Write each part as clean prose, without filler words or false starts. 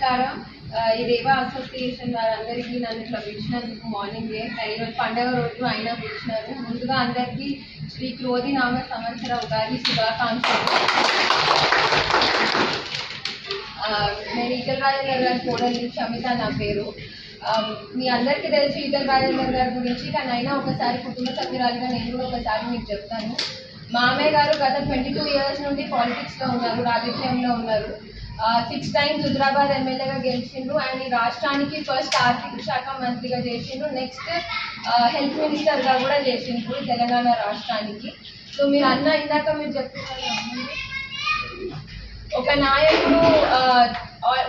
నమస్కారం. ఈ రేవా అసోసియేషన్ వారందరికీ నన్ను ఇట్లా పిలిచినందుకు మార్నింగ్ ఈరోజు పండుగ రోజు అయినా పిలిచినారు. ముందుగా అందరికీ శ్రీ క్రోధి నామ సంవత్సర ఉగాది శుభాకాంక్షలు. నేను ఈటల రాజేందర్ గారి కోడలి క్షమిత నా పేరు. మీ అందరికీ తెలిసి ఈటల రాజేందర్ గారి గురించి, కానీ అయినా ఒకసారి కుటుంబ సభ్యురాలుగా నేను కూడా ఒకసారి మీకు చెప్తాను. మామయ్య గారు గత 22 years నుండి పాలిటిక్స్లో ఉన్నారు, రాజకీయంలో ఉన్నారు. 6 times హుజరాబాద్ ఎమ్మెల్యేగా గెలిచిండ్రు అండ్ ఈ రాష్ట్రానికి ఫస్ట్ ఆర్థిక శాఖ మంత్రిగా చేసిండ్రు. నెక్స్ట్ హెల్త్ మినిస్టర్గా కూడా చేసిండ్రు తెలంగాణ రాష్ట్రానికి. సో మీరు ఇందాక మీరు చెప్తున్నారు ఒక నాయకుడు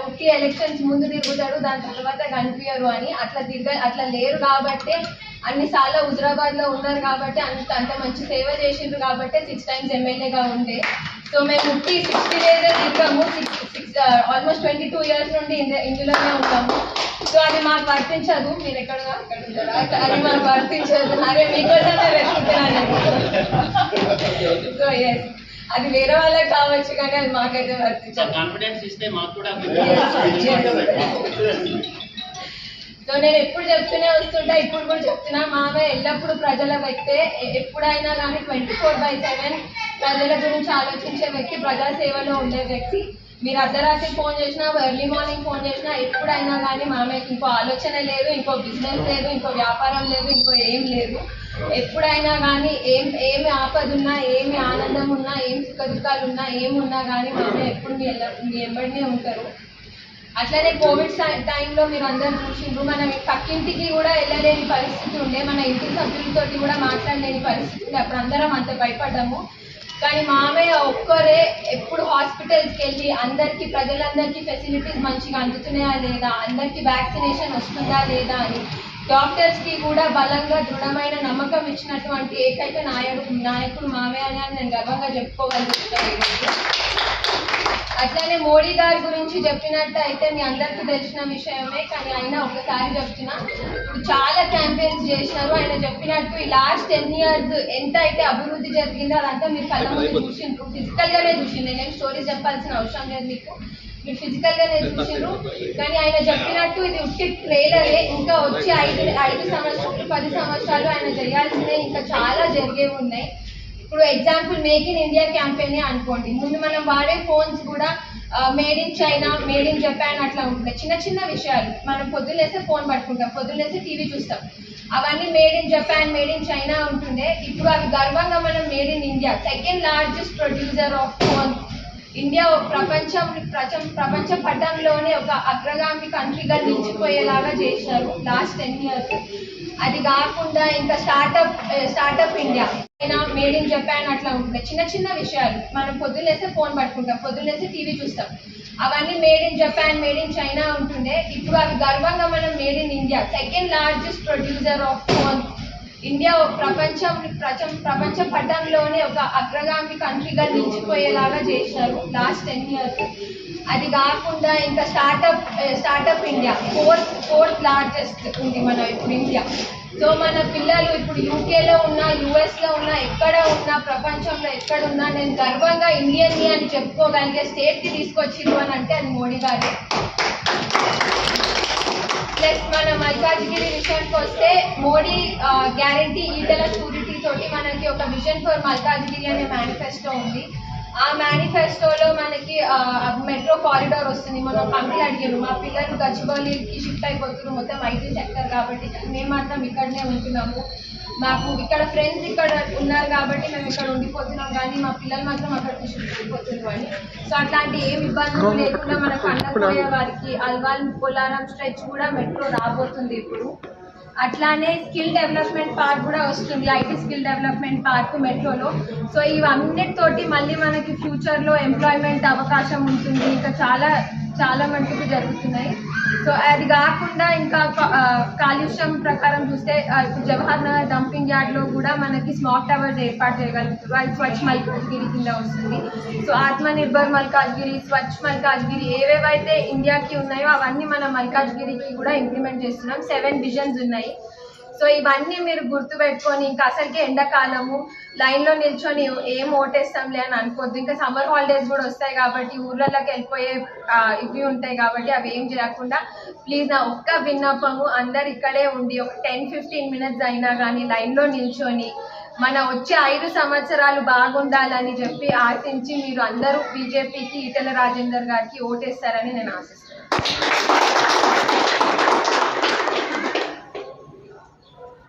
ఉట్టి ఎలక్షన్స్ ముందు తిరుగుతాడు, దాని తర్వాత కనిపించరు అని. అట్లా లేరు కాబట్టే అన్నిసార్లు హుజరాబాద్లో ఉన్నారు కాబట్టి అంత మంచి సేవ చేసిండ్రు కాబట్టి 6 times ఎమ్మెల్యేగా ఉండే. సో మేము 60 days తిరిగాము, ఆల్మోస్ట్ 22 years నుండి ఇందులోనే ఉన్నాము. సో అది మాకు వర్తించదు. మీరు ఎక్కడ ఉంటారా? అది మాకు వర్తించదు. అదే మీకోసమే వెతుకుతున్నాను. సో ఎస్, అది వేరే వాళ్ళకి కావచ్చు కానీ అది మాకైతే వర్తించదు. సో నేను ఎప్పుడు చెప్తూనే వస్తుంటా, ఇప్పుడు కూడా చెప్తున్నా, మామయ్య ఎల్లప్పుడూ ప్రజల వ్యక్తే. ఎప్పుడైనా కానీ 24/7 ప్రజల గురించి ఆలోచించే వ్యక్తి, ప్రజా సేవలో ఉండే వ్యక్తి. మీరు అర్ధరాత్రి ఫోన్ చేసినా, ఎర్లీ మార్నింగ్ ఫోన్ చేసినా, ఎప్పుడైనా కానీ మామయ్యకి ఇంకో ఆలోచన లేదు, ఇంకో బిజినెస్ లేదు, ఇంకో వ్యాపారం లేదు, ఇంకో ఏం లేదు. ఎప్పుడైనా కానీ ఏమి ఆపద ఉన్నా, ఏమి ఆనందం ఉన్నా, ఏం సుఖ దుఃఖాలు ఉన్నా, ఏమున్నా కానీ మామయ్య ఎప్పుడు మీ వెంబడినే ఉంటారు. అట్లనే కోవిడ్ టైంలో మీరు అందరూ చూసిండ్రు, మనం పక్కింటికి కూడా వెళ్ళలేని పరిస్థితి ఉండే, మన ఇంటి సభ్యులతోటి కూడా మాట్లాడలేని పరిస్థితి ఉండే. అప్పుడు అందరం అంత భయపడ్డాము. కానీ మామయ్య ఒక్కరే ఎప్పుడు హాస్పిటల్స్కి వెళ్ళి అందరికీ, ప్రజలందరికీ ఫెసిలిటీస్ మంచిగా అందుతున్నాయా లేదా, అందరికీ వ్యాక్సినేషన్ వస్తుందా లేదా అని డాక్టర్స్కి కూడా బలంగా దృఢమైన నమ్మకం ఇచ్చినటువంటి ఏకైక నాయకుడు మామయ్య అని నేను గర్వంగా చెప్పుకోగలుగుతున్నాను. అట్లనే మోడీ గారి గురించి చెప్పినట్టు అయితే మీ అందరికీ తెలిసిన విషయమే, కానీ అయినా ఒకసారి చెప్తున్నా, ఇప్పుడు చాలా క్యాంపెయిన్స్ చేసినారు. ఆయన చెప్పినట్టు ఈ లాస్ట్ 10 years ఎంత అయితే అభివృద్ధి జరిగిందో అదంతా మీరు కళ్ళ ముందు చూసిండ్రు, ఫిజికల్గానే చూసిండ్రు. నేనేం స్టోరీస్ చెప్పాల్సిన అవసరం లేదు మీకు, మీరు ఫిజికల్గానే చూసిండ్రు. కానీ ఆయన చెప్పినట్టు ఇది ఉట్టి ట్రైలరే. ఇంకా వచ్చి 5 సంవత్సరాలు 10 సంవత్సరాలు ఆయన చేయాల్సినవి ఇంకా చాలా జరిగేవి ఉన్నాయి. ఇప్పుడు example make in India campaign అనుకోండి. ముందు మనం వాడే ఫోన్స్ కూడా made in China, made in Japan అట్లా ఉంటున్నాయి. చిన్న చిన్న విషయాలు, మనం పొద్దులేస్తే ఫోన్ పట్టుకుంటాం, పొద్దులేస్తే టీవీ చూస్తాం, అవన్నీ made in Japan, made in China ఉంటుండే. ఇప్పుడు అవి గర్వంగా మనం made in India, second largest producer of phone India, ప్రపంచ పటంలోనే ఒక అగ్రగామి కంట్రీగా నిలిచిపోయేలాగా చేశారు లాస్ట్ 10 years. అది కాకుండా ఇంకా startup India, made in Japan అట్లా ఉంటున్నాయి. చిన్న చిన్న విషయాలు, మనం పొద్దులేస్తే ఫోన్ పట్టుకుంటాం, పొద్దులేస్తే టీవీ చూస్తాం, అవన్నీ made in Japan, made in China ఉంటుండే. ఇప్పుడు అవి గర్వంగా మనం made in India, second largest producer of phone India, ప్రపంచ పటంలోనే ఒక అగ్రగామి కంట్రీగా నిలిచిపోయేలాగా చేశారు లాస్ట్ 10 years. అది కాకుండా ఇంకా స్టార్టప్ ఇండియా, ఫోర్త్ లార్జెస్ట్ ఉంది మన ఇప్పుడు ఇండియా. సో మన పిల్లలు ఇప్పుడు యూకేలో ఉన్నా, యుఎస్లో ఉన్నా, ఎక్కడ ఉన్నా, ప్రపంచంలో ఎక్కడున్నా నేను గర్వంగా ఇండియన్ని అని చెప్పుకోగలిగే స్టేట్కి తీసుకొచ్చిరు అని అంటే అది మోడీ గారే. ప్లస్ మన మల్కాజ్గిరి విషయానికి వస్తే, మోడీ గ్యారంటీ ఈటల షూరిటీ తోటి మనకి ఒక విజన్ ఫర్ మల్కాజ్గిరి అనే మేనిఫెస్టో ఉంది. ఆ మేనిఫెస్టోలో మనకి మెట్రో కారిడార్ వస్తుంది. మనం కంపెనీలు అడిగారు, మా పిల్లలు గచ్చిబౌలికి షిఫ్ట్ అయిపోతున్నారు, మొత్తం IT సెక్టర్ కాబట్టి మేము మాత్రం ఇక్కడనే ఉంటున్నాము, మాకు ఇక్కడ ఫ్రెండ్స్ ఇక్కడ ఉన్నారు కాబట్టి మేము ఇక్కడ ఉండిపోతున్నాం, కానీ మా పిల్లలు మాత్రం అక్కడికి షిఫ్ట్ అయిపోతున్నారు అని. సో అట్లాంటి ఏమి ఇబ్బందులు లేకుండా మనకు అన్నపోయే వారికి అల్వాల్ పోలారం స్ట్రెచ్ కూడా మెట్రో రాబోతుంది ఇప్పుడు. అట్లానే స్కిల్ డెవలప్మెంట్ పార్క్ కూడా వస్తుంది, IT స్కిల్ డెవలప్మెంట్ పార్క్ మెట్రోలో. సో ఇవన్నిటితోటి మళ్ళీ మనకి ఫ్యూచర్లో ఎంప్లాయ్మెంట్ అవకాశం ఉంటుంది. ఇంకా చాలా మటుకు జరుగుతున్నాయి. సో అది కాకుండా ఇంకా కాలుష్యం ప్రకారం చూస్తే ఇప్పుడు జవహర్ నగర్ డంపింగ్ యార్డ్లో కూడా మనకి స్మాగ్ టవర్స్ ఏర్పాటు చేయగలుగుతారు. అది స్వచ్ఛ మల్కాజ్గిరి కింద వస్తుంది. సో ఆత్మనిర్భర్ మల్కాజ్గిరి, స్వచ్ఛ మల్కాజ్గిరి ఏవేవైతే ఇండియాకి ఉన్నాయో అవన్నీ మన మల్కాజ్గిరికి కూడా ఇంప్లిమెంట్ చేస్తున్నాం. 7 visions ఉన్నాయి. సో ఇవన్నీ మీరు గుర్తుపెట్టుకొని ఇంకా అసలుకి ఎండాకాలము లైన్లో నిల్చొని ఏం ఓటేస్తాంలే అని అనుకోవద్దు. ఇంకా సమ్మర్ హాలిడేస్ కూడా వస్తాయి కాబట్టి ఊర్లలోకి వెళ్ళిపోయే ఇవి ఉంటాయి కాబట్టి అవి ఏం చేయకుండా ప్లీజ్ నా ఒక్క విన్నపము, అందరు ఇక్కడే ఉండి ఒక 10-15 మినిట్స్ అయినా కానీ లైన్లో నిల్చొని మన వచ్చే 5 సంవత్సరాలు బాగుండాలని చెప్పి ఆశించి మీరు అందరూ బీజేపీకి, ఈటెల రాజేందర్ గారికి ఓటేస్తారని నేను ఆశిస్తున్నాను.